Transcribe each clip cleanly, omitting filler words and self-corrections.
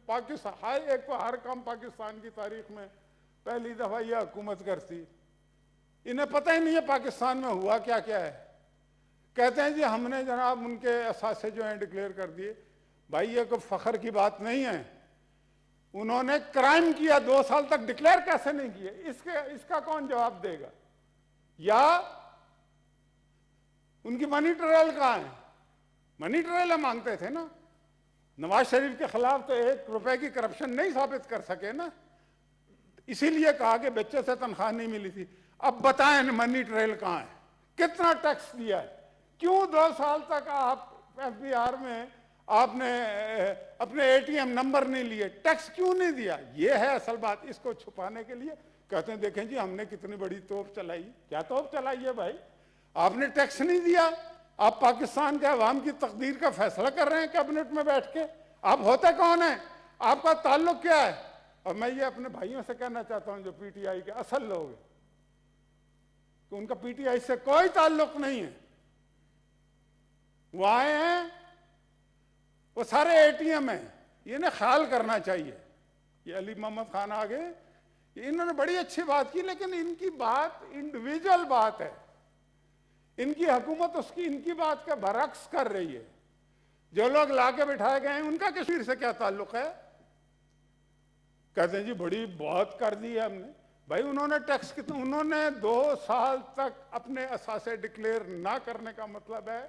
پاکستان ہر ایک کو ہر کام پاکستان کی تاریخ میں پہلی دفعہ یہ حکومت کرتی، انہیں پتہ ہی نہیں ہے پاکستان میں ہوا کیا کیا ہے. کہتے ہیں جی ہم نے جناب ان کے اثاثے جو ہیں ڈکلیئر کر دیے. بھائی یہ کوئی فخر کی بات نہیں ہے، انہوں نے کرائم کیا، 2 سال تک ڈکلیئر کیسے نہیں کیے؟ اس کا کون جواب دے گا؟ یا ان کی منی ٹرائل کہاں ہے؟ منی ٹرائل مانگتے تھے نا. نواز شریف کے خلاف تو 1 روپے کی کرپشن نہیں ثابت کر سکے نا، اسی لیے کہا کہ بچے سے تنخواہ نہیں ملی تھی. اب بتائیں منی ٹرائل کہاں ہے؟ کتنا ٹیکس دیا ہے؟ کیوں 2 سال تک آپ ایف بی آر میں آپ نے اپنے اے ٹی ایم نمبر نہیں لیے؟ ٹیکس کیوں نہیں دیا؟ یہ ہے اصل بات. اس کو چھپانے کے لیے کہتے ہیں دیکھیں جی ہم نے کتنی بڑی توپ چلائی. کیا توپ چلائی ہے بھائی؟ آپ نے ٹیکس نہیں دیا، آپ پاکستان کے عوام کی تقدیر کا فیصلہ کر رہے ہیں کیبنٹ میں بیٹھ کے. آپ ہوتے کون ہیں؟ آپ کا تعلق کیا ہے؟ اور میں یہ اپنے بھائیوں سے کہنا چاہتا ہوں جو پی ٹی آئی کے اصل لوگ ہیں کہ ان کا پی ٹی آئی سے کوئی تعلق نہیں ہے. وہ آئے ہیں، وہ سارے اے ٹی ایم ہیں. انہیں خیال کرنا چاہیے. یہ علی محمد خان آگے انہوں نے بڑی اچھی بات کی، لیکن ان کی بات انڈیویجول بات ہے. ان کی حکومت ان کی بات کا برعکس کر رہی ہے. جو لوگ لا کے بٹھائے گئے ہیں ان کا کشمیر سے کیا تعلق ہے؟ کہتے ہیں جی بڑی بہت کر دی ہے ہم نے. بھائی انہوں نے ٹیکس کتنا؟ انہوں نے 2 سال تک اپنے اثاثے ڈکلیئر نہ کرنے کا مطلب ہے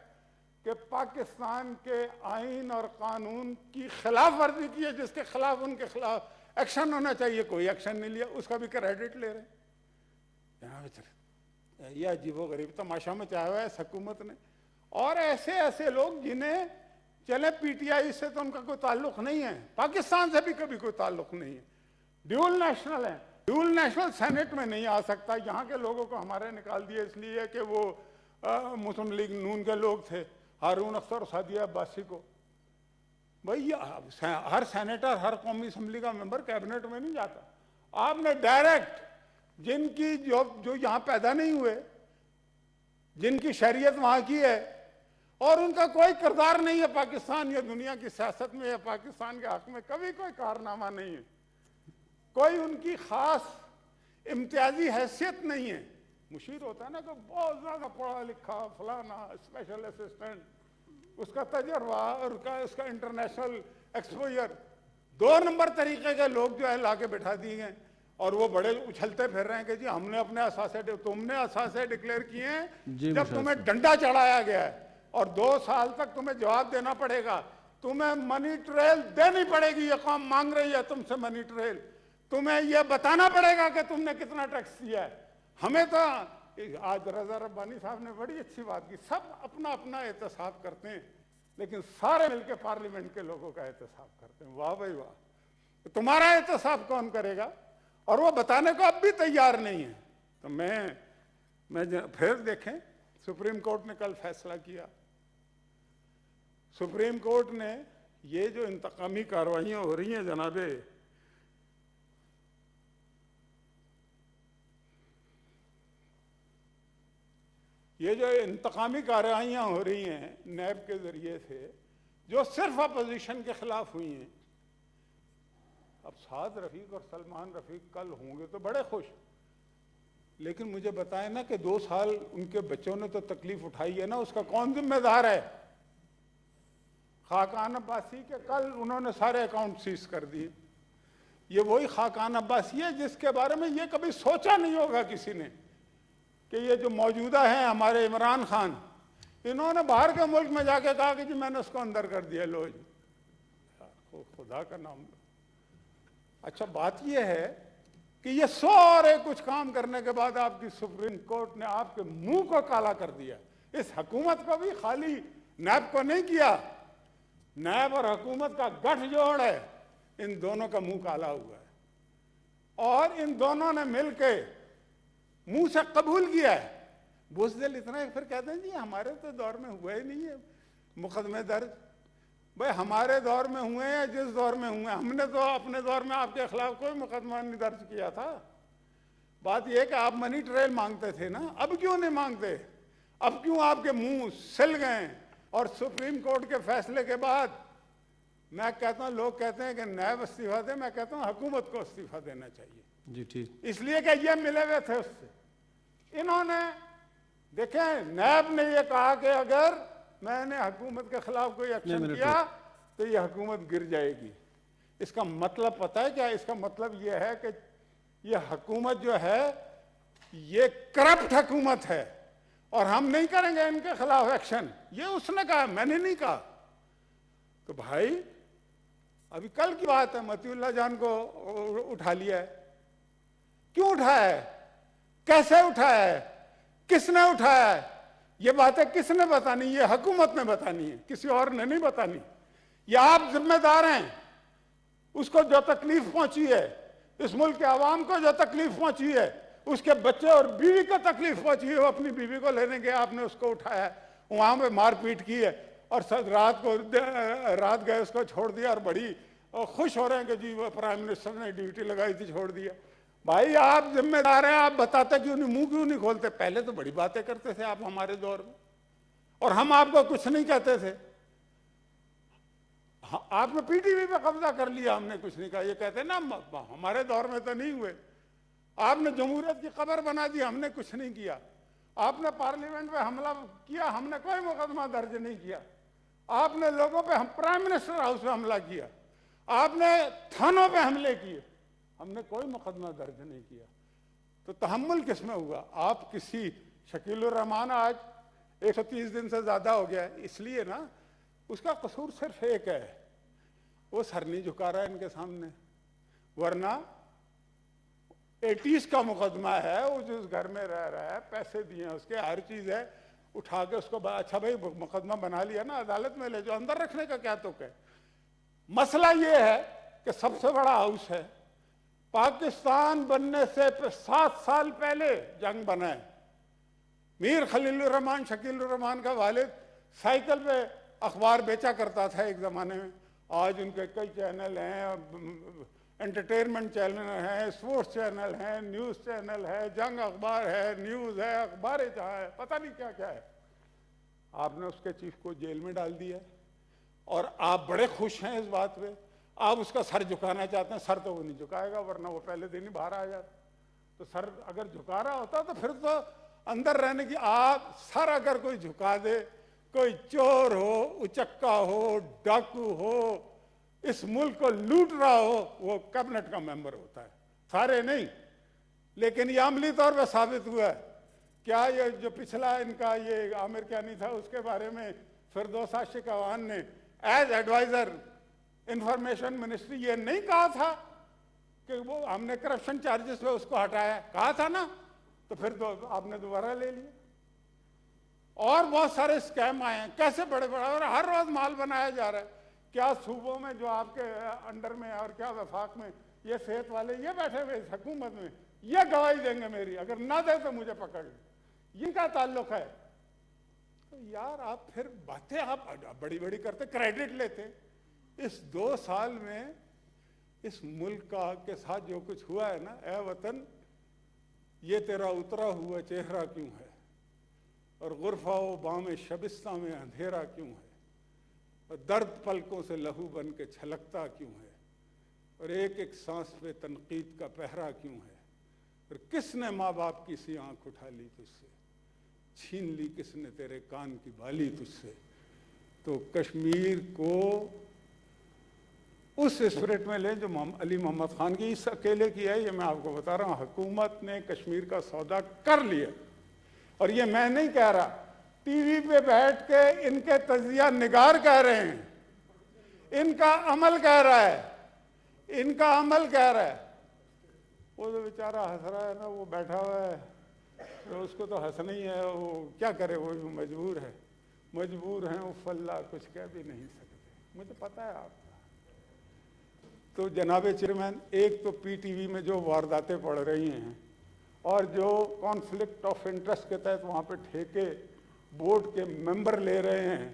کہ پاکستان کے آئین اور قانون کی خلاف ورزی کی ہے، جس کے خلاف ان کے خلاف ایکشن ہونا چاہیے. کوئی ایکشن نہیں لیا، اس کا بھی کریڈٹ لے رہے ہیں. جناب یہ عجیب و غریب تماشا مچایا ہوا ہے اس حکومت نے. اور ایسے لوگ جنہیں چلے پی ٹی آئی سے تو ان کا کوئی تعلق نہیں ہے، پاکستان سے بھی کبھی کوئی تعلق نہیں ہے، ڈیول نیشنل ہیں. ڈیول نیشنل سینٹ میں نہیں آ سکتا. یہاں کے لوگوں کو ہمارے نکال دیا اس لیے کہ وہ مسلم لیگ نون کے لوگ تھے، ہارون اختر سعدیہ عباسی کو. بھائی ہر سینیٹر ہر قومی اسمبلی کا ممبر کیبنٹ میں نہیں جاتا. آپ نے ڈائریکٹ جن کی جو یہاں پیدا نہیں ہوئے، جن کی شہریت وہاں کی ہے اور ان کا کوئی کردار نہیں ہے پاکستان یا دنیا کی سیاست میں یا پاکستان کے حق میں، کبھی کوئی کارنامہ نہیں ہے، کوئی ان کی خاص امتیازی حیثیت نہیں ہے. مشیر ہوتا ہے نا کہ بہت زیادہ پڑھا لکھا فلانا اسپیشل اسسٹنٹ، اس کا تجربہ اور اس کا انٹرنیشنل ایکسپوجر. 2 نمبر طریقے کے لوگ جو ہے لا کے بٹھا دیے گئے اور وہ بڑے اچھلتے پھر رہے ہیں کہ جی ہم نے اپنے اثاثے تم نے اثاثے ڈکلیئر کیے ہیں جب تمہیں ڈنڈا چڑھایا گیا ہے، اور 2 سال تک تمہیں جواب دینا پڑے گا. تمہیں منی ٹریل دینی پڑے گی. یہ قوم مانگ رہی ہے تم سے منی ٹریل. تمہیں یہ بتانا پڑے گا کہ تم نے کتنا ٹیکس دیا ہے. ہمیں تو آج رضا ربانی صاحب نے بڑی اچھی بات کی. سب اپنا اپنا احتساب کرتے ہیں لیکن سارے مل کے پارلیمنٹ کے لوگوں کا احتساب کرتے ہیں. واہ بھائی واہ. تمہارا احتساب کون کرے گا؟ اور وہ بتانے کو اب بھی تیار نہیں ہے. تو میں پھر دیکھیں سپریم کورٹ نے کل فیصلہ کیا. سپریم کورٹ نے یہ جو انتقامی کارروائیاں ہو رہی ہیں جناب، یہ جو انتقامی کارروائیاں ہو رہی ہیں نیب کے ذریعے سے، جو صرف اپوزیشن کے خلاف ہوئی ہیں. اب سعد رفیق اور سلمان رفیق کل ہوں گے تو بڑے خوش، لیکن مجھے بتائیں نا کہ 2 سال ان کے بچوں نے تو تکلیف اٹھائی ہے نا، اس کا کون ذمہ دار ہے؟ خاقان عباسی کے کل انہوں نے سارے اکاؤنٹ سیز کر دیے. یہ وہی خاقان عباسی ہے جس کے بارے میں یہ کبھی سوچا نہیں ہوگا کسی نے کہ یہ جو موجودہ ہیں ہمارے عمران خان، انہوں نے باہر کے ملک میں جا کے کہا کہ جی میں نے اس کو اندر کر دیا. لو جی خدا کا نام لو. اچھا بات یہ ہے کہ یہ سارے کچھ کام کرنے کے بعد آپ کی سپریم کورٹ نے آپ کے منہ کو کالا کر دیا. اس حکومت کو بھی خالی نیب کو نہیں کیا، نیب اور حکومت کا گٹھ جوڑ ہے، ان دونوں کا منہ کالا ہوا ہے. اور ان دونوں نے مل کے منہ سے قبول کیا ہے. بزدل اتنا پھر کہتے ہیں جی ہمارے تو دور میں ہوا ہی نہیں ہے مقدمے درج. بھائی ہمارے دور میں ہوئے ہیں، جس دور میں ہوئے، ہم نے تو اپنے دور میں آپ کے خلاف کوئی مقدمہ نہیں درج کیا تھا. بات یہ کہ آپ منی ٹریل مانگتے تھے نا، اب کیوں نہیں مانگتے؟ اب کیوں آپ کے منہ سل گئے؟ اور سپریم کورٹ کے فیصلے کے بعد میں کہتا ہوں، لوگ کہتے ہیں کہ نیب استعفیٰ دے، میں کہتا ہوں حکومت کو استعفیٰ دینا چاہیے، جی ٹھیک، اس لیے کہ یہ ملے ہوئے تھے اس سے۔ انہوں نے دیکھیں، نیب نے یہ کہا کہ اگر میں نے حکومت کے خلاف کوئی ایکشن کیا تو یہ حکومت گر جائے گی۔ اس کا مطلب پتہ ہے کیا؟ اس کا مطلب یہ ہے کہ یہ حکومت جو ہے یہ کرپٹ حکومت ہے اور ہم نہیں کریں گے ان کے خلاف ایکشن۔ یہ اس نے کہا، میں نے نہیں کہا۔ تو بھائی ابھی کل کی بات ہے، مطیع اللہ جان کو اٹھا لیا ہے۔ کیوں اٹھایا ہے؟ کیسے اٹھایا ہے؟ کس نے اٹھایا ہے؟ یہ باتیں کس نے بتانی؟ یہ حکومت نے بتانی ہے، کسی اور نے نہیں بتانی۔ یہ آپ ذمہ دار ہیں۔ اس کو جو تکلیف پہنچی ہے، اس ملک کے عوام کو جو تکلیف پہنچی ہے، اس کے بچے اور بیوی کو تکلیف پہنچی ہے، وہ اپنی بیوی کو لینے گئے، آپ نے اس کو اٹھایا ہے، وہاں پہ مار پیٹ کی ہے، اور رات گئے اس کو چھوڑ دیا، اور بڑی خوش ہو رہے ہیں کہ جی وہ پرائم منسٹر نے ڈیوٹی لگائی تھی چھوڑ دیا۔ بھائی آپ ذمہ دار ہیں، آپ بتاتے کیوں نہیں، منہ کیوں نہیں کھولتے؟ پہلے تو بڑی باتیں کرتے تھے آپ ہمارے دور میں، اور ہم آپ کو کچھ نہیں کہتے تھے۔ آپ نے پی ٹی وی پہ قبضہ کر لیا، ہم نے کچھ نہیں کہا۔ یہ کہتے ہیں نا ہمارے دور میں تو نہیں ہوئے۔ آپ نے جمہوریت کی قبر بنا دی، ہم نے کچھ نہیں کیا۔ آپ نے پارلیمنٹ پہ حملہ کیا، ہم نے کوئی مقدمہ درج نہیں کیا۔ آپ نے لوگوں پہ، پرائم منسٹر ہاؤس پہ حملہ کیا، آپ نے تھانوں پہ حملے کیے، ہم نے کوئی مقدمہ درج نہیں کیا۔ تو تحمل کس میں ہوا؟ آپ کسی شکیل الرحمان آج 130 دن سے زیادہ ہو گیا ہے، اس لیے نا اس کا قصور صرف ایک ہے، وہ سر نہیں جھکا رہا ہے ان کے سامنے، ورنہ 80 کا مقدمہ ہے، وہ جس گھر میں رہ رہا ہے، پیسے دیے ہیں اس کے، ہر چیز ہے، اٹھا کے اس کو اچھا بھائی مقدمہ بنا لیا نا، عدالت میں لے جو، اندر رکھنے کا کیا تو کہ۔ مسئلہ یہ ہے کہ سب سے بڑا ہاؤس ہے، پاکستان بننے سے 7 سال پہلے جنگ بنا ہے۔ میر خلیل الرحمان، شکیل الرحمان کا والد سائیکل پہ اخبار بیچا کرتا تھا ایک زمانے میں، آج ان کے کئی چینل ہیں، انٹرٹینمنٹ چینل ہیں، اسپورٹس چینل ہیں، نیوز چینل ہے، جنگ اخبار ہے، نیوز ہے، اخباریں جہاں ہے، پتہ نہیں کیا کیا ہے۔ آپ نے اس کے چیف کو جیل میں ڈال دیا، اور آپ بڑے خوش ہیں اس بات پہ، آپ اس کا سر جھکانا چاہتے ہیں۔ سر تو وہ نہیں جھکائے گا، ورنہ وہ پہلے دن ہی باہر آ جاتا۔ تو سر اگر جھکا رہا ہوتا تو پھر تو اندر رہنے کی، آپ سر اگر کوئی جھکا دے، کوئی چور ہو، اچکا ہو، ڈاکو ہو، اس ملک کو لوٹ رہا ہو، وہ کیبنٹ کا ممبر ہوتا ہے، سارے نہیں۔ لیکن یہ عملی طور پہ ثابت ہوا ہے۔ کیا یہ جو پچھلا ان کا یہ عامر کیانی تھا، اس کے بارے میں فردوس عاشق اعوان نے ایز ایڈوائزر انفارمیشن منسٹری یہ نہیں کہا تھا کہ وہ ہم نے کرپشن چارجز پہ اس کو ہٹایا؟ کہا تھا نا، تو پھر تو آپ نے دوبارہ لے لیا۔ اور بہت سارے سکیم آئے ہیں، کیسے بڑے بڑے، اور ہر روز مال بنایا جا رہا ہے۔ کیا صوبوں میں جو آپ کے انڈر میں اور کیا وفاق میں یہ صحت والے یہ بیٹھے ہوئے اس حکومت میں، یہ گواہی دیں گے میری، اگر نہ دے تو مجھے پکڑ لیں، یہ کیا تعلق ہے؟ تو یار آپ پھر باتیں آپ بڑی بڑی کرتے، کریڈٹ لیتے۔ اس 2 سال میں اس ملک کا کے ساتھ جو کچھ ہوا ہے نا، اے وطن یہ تیرا اترا ہوا چہرہ کیوں ہے، اور غرفہ و بام شبستہ میں اندھیرا کیوں ہے، اور درد پلکوں سے لہو بن کے چھلکتا کیوں ہے، اور ایک ایک سانس پہ تنقید کا پہرا کیوں ہے، اور کس نے ماں باپ کی سی آنکھ اٹھا لی تجھ سے، چھین لی کس نے تیرے کان کی بالی تجھ سے۔ تو کشمیر کو اس اسپرٹ میں لیں جو علی محمد خان کی اس اکیلے کی ہے۔ یہ میں آپ کو بتا رہا ہوں، حکومت نے کشمیر کا سودا کر لیا، اور یہ میں نہیں کہہ رہا، ٹی وی پہ بیٹھ کے ان کے تجزیہ نگار کہہ رہے ہیں، ان کا عمل کہہ رہا ہے، ان کا عمل کہہ رہا ہے۔ وہ تو بیچارہ ہنس رہا ہے نا، وہ بیٹھا ہوا ہے، تو اس کو تو ہنسنا ہی ہے، وہ کیا کرے، وہ مجبور ہے، مجبور ہیں، وہ فلا کچھ کہہ بھی نہیں سکتے، مجھے پتہ ہے آپ کا۔ تو جناب چیئرمین، ایک تو پی ٹی وی میں جو وارداتیں پڑ رہی ہیں، اور جو کانفلکٹ آف انٹرسٹ کے تحت وہاں پہ ٹھیکے بورڈ کے ممبر لے رہے ہیں،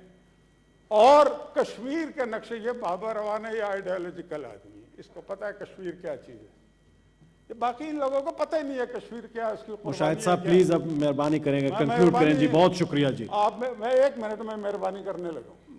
اور کشمیر کے نقشے، یہ بابا روان ہے، یہ آئیڈیالوجیکل آدمی ہے، اس کو پتہ ہے کشمیر کیا چیز ہے، یہ باقی ان لوگوں کو پتہ ہی نہیں ہے کشمیر کیا، اس کی مشاہد صاحب پلیز اب مہربانی کریں گے، کنکلوڈ کریں جی، بہت شکریہ جی۔ میں 1 منٹ میں مہربانی کرنے لگا ہوں۔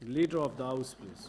Leader of the House, please.